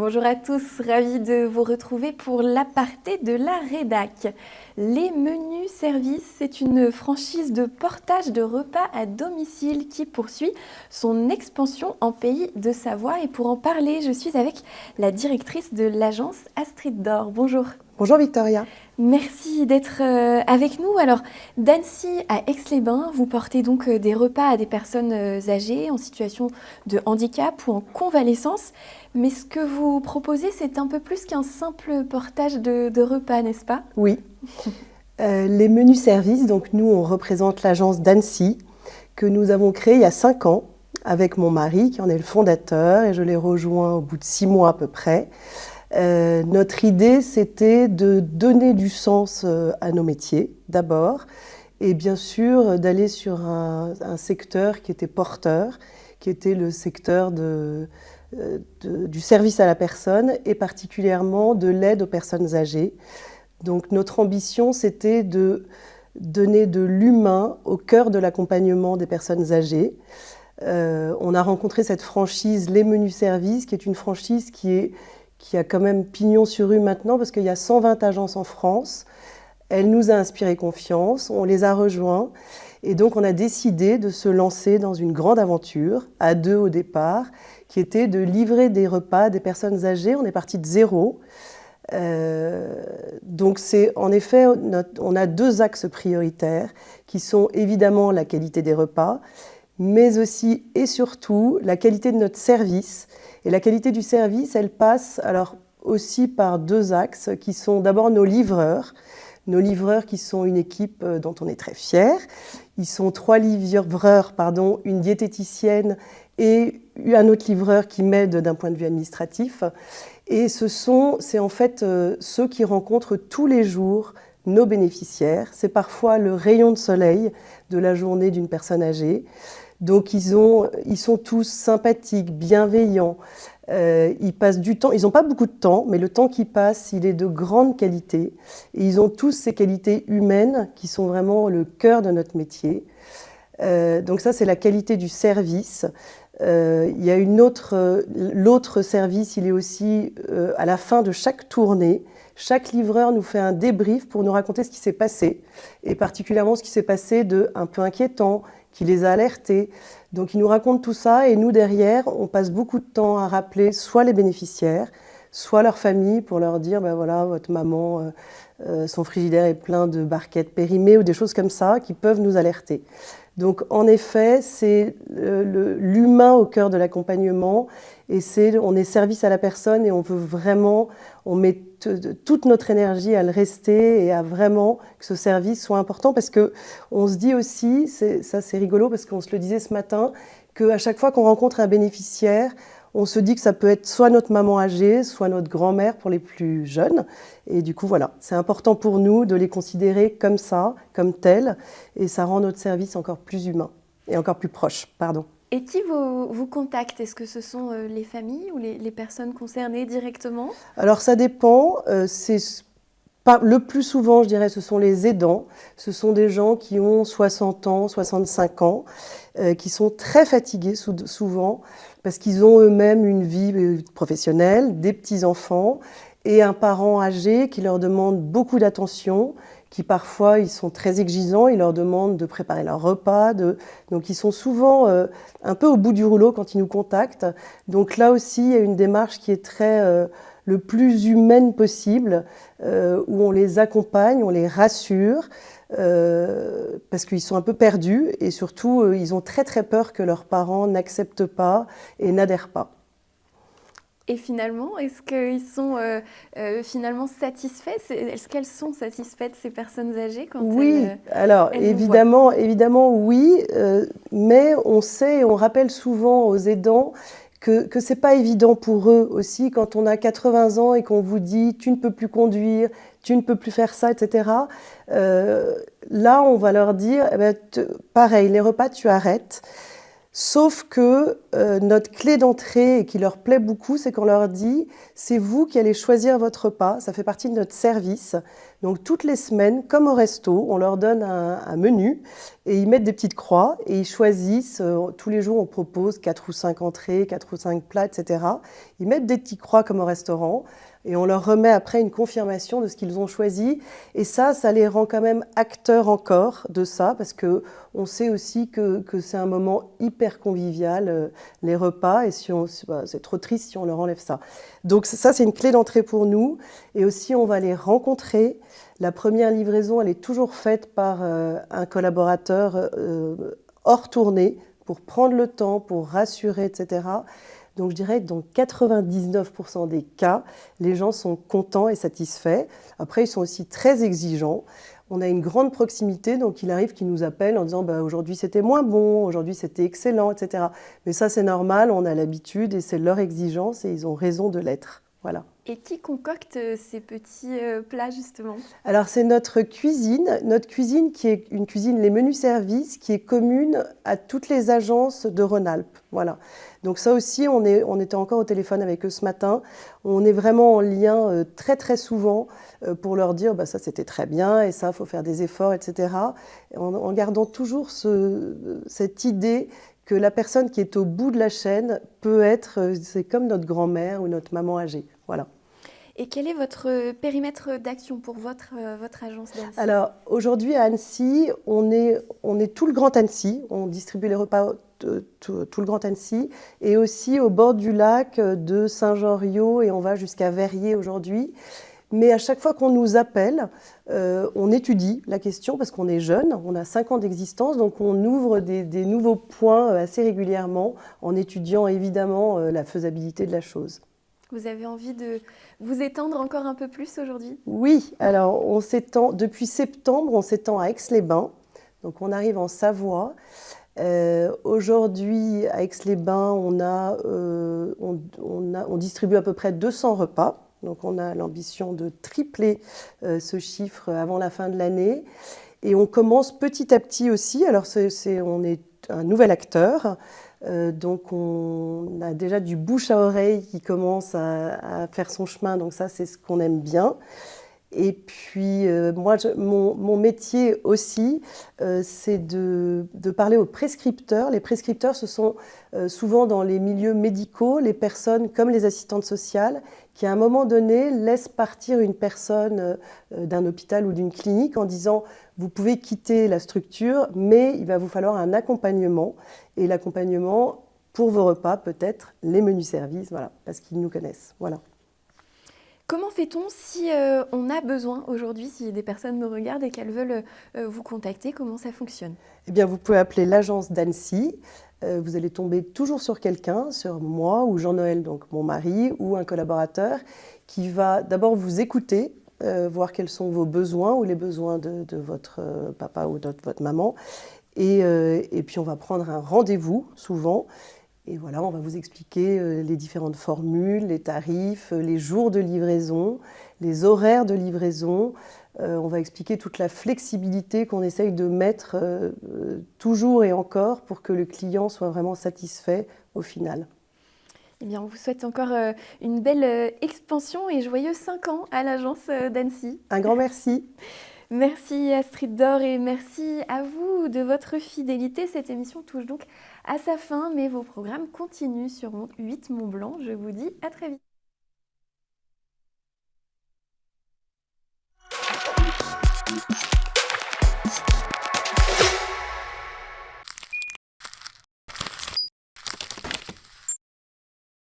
Bonjour à tous, ravie de vous retrouver pour l'aparté de la rédac. Les menus services, c'est une franchise de portage de repas à domicile qui poursuit son expansion en pays de Savoie. Et pour en parler, je suis avec la directrice de l'agence Astrid d'Or. Bonjour. Bonjour Victoria. Merci d'être avec nous. Alors, d'Annecy à Aix-les-Bains, vous portez donc des repas à des personnes âgées en situation de handicap ou en convalescence. Mais ce que vous proposez, c'est un peu plus qu'un simple portage de repas, n'est-ce pas? Oui. Les menus services, donc nous on représente l'agence d'Annecy que nous avons créée il y a 5 ans avec mon mari qui en est le fondateur et je l'ai rejoint au bout de 6 mois à peu près. Notre idée, c'était de donner du sens à nos métiers, d'abord, et bien sûr d'aller sur un secteur qui était porteur, qui était le secteur du service à la personne et particulièrement de l'aide aux personnes âgées. Donc notre ambition, c'était de donner de l'humain au cœur de l'accompagnement des personnes âgées. On a rencontré cette franchise Les Menus Services, qui est une franchise qui a quand même pignon sur rue maintenant, parce qu'il y a 120 agences en France. Elle nous a inspiré confiance, on les a rejoints, et donc on a décidé de se lancer dans une grande aventure, à 2 au départ, qui était de livrer des repas à des personnes âgées. On est parti de zéro. Donc en effet, on a 2 axes prioritaires, qui sont évidemment la qualité des repas, mais aussi et surtout la qualité de notre service. Et la qualité du service, elle passe alors aussi par 2 axes qui sont d'abord nos livreurs qui sont une équipe dont on est très fiers. Ils sont 3 livreurs, une diététicienne et un autre livreur qui m'aide d'un point de vue administratif. Et c'est en fait ceux qui rencontrent tous les jours nos bénéficiaires. C'est parfois le rayon de soleil de la journée d'une personne âgée. Donc ils sont tous sympathiques, bienveillants, ils passent du temps, ils n'ont pas beaucoup de temps, mais le temps qu'ils passent, il est de grande qualité. Et ils ont tous ces qualités humaines qui sont vraiment le cœur de notre métier. Donc ça, c'est la qualité du service. Il y a l'autre service, il est aussi à la fin de chaque tournée. Chaque livreur nous fait un débrief pour nous raconter ce qui s'est passé, et particulièrement ce qui s'est passé de un peu inquiétant, qui les a alertés. Donc ils nous racontent tout ça, et nous derrière, on passe beaucoup de temps à rappeler soit les bénéficiaires, soit leur famille, pour leur dire, ben voilà, votre maman, son frigidaire est plein de barquettes périmées, ou des choses comme ça, qui peuvent nous alerter. Donc en effet, c'est l'humain au cœur de l'accompagnement, et on est service à la personne, et on veut vraiment, on met toute notre énergie à le rester et à vraiment que ce service soit important, parce qu'on se dit aussi, ça c'est rigolo parce qu'on se le disait ce matin, qu'à chaque fois qu'on rencontre un bénéficiaire, on se dit que ça peut être soit notre maman âgée, soit notre grand-mère pour les plus jeunes. Et du coup, voilà, c'est important pour nous de les considérer comme ça, comme tels, et ça rend notre service encore plus humain et encore plus proche. Pardon. Et qui vous contacte? Est-ce que ce sont les familles ou les personnes concernées directement? Alors ça dépend. Le plus souvent, je dirais, ce sont les aidants. Ce sont des gens qui ont 60 ans, 65 ans, qui sont très fatigués souvent, parce qu'ils ont eux-mêmes une vie professionnelle, des petits-enfants, et un parent âgé qui leur demande beaucoup d'attention, qui parfois ils sont très exigeants, ils leur demandent de préparer leur repas, donc ils sont souvent un peu au bout du rouleau quand ils nous contactent. Donc là aussi, il y a une démarche qui est très le plus humaine possible, où on les accompagne, on les rassure, parce qu'ils sont un peu perdus, et surtout ils ont très très peur que leurs parents n'acceptent pas et n'adhèrent pas. Et finalement, est-ce qu'ils sont finalement satisfaits? Est-ce qu'elles sont satisfaites, ces personnes âgées, quand Oui, elles, alors elles vous voient? évidemment oui, mais on sait, on rappelle souvent aux aidants que c'est pas évident pour eux aussi, quand on a 80 ans et qu'on vous dit tu ne peux plus conduire, tu ne peux plus faire ça, etc. Là, on va leur dire, eh ben, pareil, les repas tu arrêtes. Sauf que notre clé d'entrée, et qui leur plaît beaucoup, c'est qu'on leur dit, c'est vous qui allez choisir votre repas, ça fait partie de notre service. Donc toutes les semaines, comme au resto, on leur donne un menu et ils mettent des petites croix et ils choisissent, tous les jours on propose 4 ou 5 entrées, 4 ou 5 plats, etc. Ils mettent des petites croix comme au restaurant et on leur remet après une confirmation de ce qu'ils ont choisi. Et ça les rend quand même acteurs encore de ça, parce qu'on sait aussi que c'est un moment hyper convivial, les repas, et c'est trop triste si on leur enlève ça. Donc ça, c'est une clé d'entrée pour nous. Et aussi, on va les rencontrer. La première livraison, elle est toujours faite par un collaborateur hors tournée, pour prendre le temps, pour rassurer, etc. Donc je dirais que dans 99% des cas, les gens sont contents et satisfaits. Après, ils sont aussi très exigeants. On a une grande proximité, donc il arrive qu'ils nous appellent en disant bah, « aujourd'hui c'était moins bon, aujourd'hui c'était excellent », etc. Mais ça c'est normal, on a l'habitude et c'est leur exigence et ils ont raison de l'être. Voilà. Et qui concocte ces petits plats justement? Alors c'est notre cuisine qui est une cuisine, les menus services, qui est commune à toutes les agences de Rhône-Alpes. Voilà. Donc ça aussi, on était encore au téléphone avec eux ce matin. On est vraiment en lien très très souvent pour leur dire bah, ça c'était très bien et ça, il faut faire des efforts, etc. En gardant toujours cette idée que la personne qui est au bout de la chaîne peut être, c'est comme notre grand-mère ou notre maman âgée. Voilà. Et quel est votre périmètre d'action pour votre agence d'Annecy? Alors aujourd'hui à Annecy, on est tout le Grand Annecy, on distribue les repas tout le Grand Annecy et aussi au bord du lac de Saint-Jean-Riau et on va jusqu'à Verrier aujourd'hui. Mais à chaque fois qu'on nous appelle, on étudie la question parce qu'on est jeune, on a 5 ans d'existence, donc on ouvre des nouveaux points assez régulièrement en étudiant évidemment la faisabilité de la chose. Vous avez envie de vous étendre encore un peu plus aujourd'hui? Oui, alors depuis septembre, on s'étend à Aix-les-Bains, donc on arrive en Savoie. Aujourd'hui, à Aix-les-Bains, on distribue à peu près 200 repas. Donc on a l'ambition de tripler ce chiffre avant la fin de l'année. Et on commence petit à petit aussi. Alors on est un nouvel acteur. Donc on a déjà du bouche à oreille qui commence à faire son chemin. Donc ça, c'est ce qu'on aime bien. Et puis, moi, mon métier aussi, c'est de parler aux prescripteurs. Les prescripteurs, ce sont souvent dans les milieux médicaux, les personnes comme les assistantes sociales, qui à un moment donné laissent partir une personne d'un hôpital ou d'une clinique en disant « vous pouvez quitter la structure, mais il va vous falloir un accompagnement ». Et l'accompagnement, pour vos repas, peut être les menus services, voilà, parce qu'ils nous connaissent. Voilà. Comment fait-on si on a besoin aujourd'hui, si des personnes me regardent et qu'elles veulent vous contacter, comment ça fonctionne? Eh bien, vous pouvez appeler l'agence d'Annecy. Vous allez tomber toujours sur quelqu'un, sur moi ou Jean-Noël, donc mon mari, ou un collaborateur, qui va d'abord vous écouter, voir quels sont vos besoins ou les besoins de votre papa ou de votre maman. Et puis, on va prendre un rendez-vous, souvent. Et voilà, on va vous expliquer les différentes formules, les tarifs, les jours de livraison, les horaires de livraison. On va expliquer toute la flexibilité qu'on essaye de mettre toujours et encore pour que le client soit vraiment satisfait au final. Eh bien, on vous souhaite encore une belle expansion et joyeux 5 ans à l'agence d'Annecy. Un grand merci. Merci Astrid Dor et merci à vous de votre fidélité. Cette émission touche donc à sa fin, mais vos programmes continuent sur 8 Mont Blanc. Je vous dis à très vite.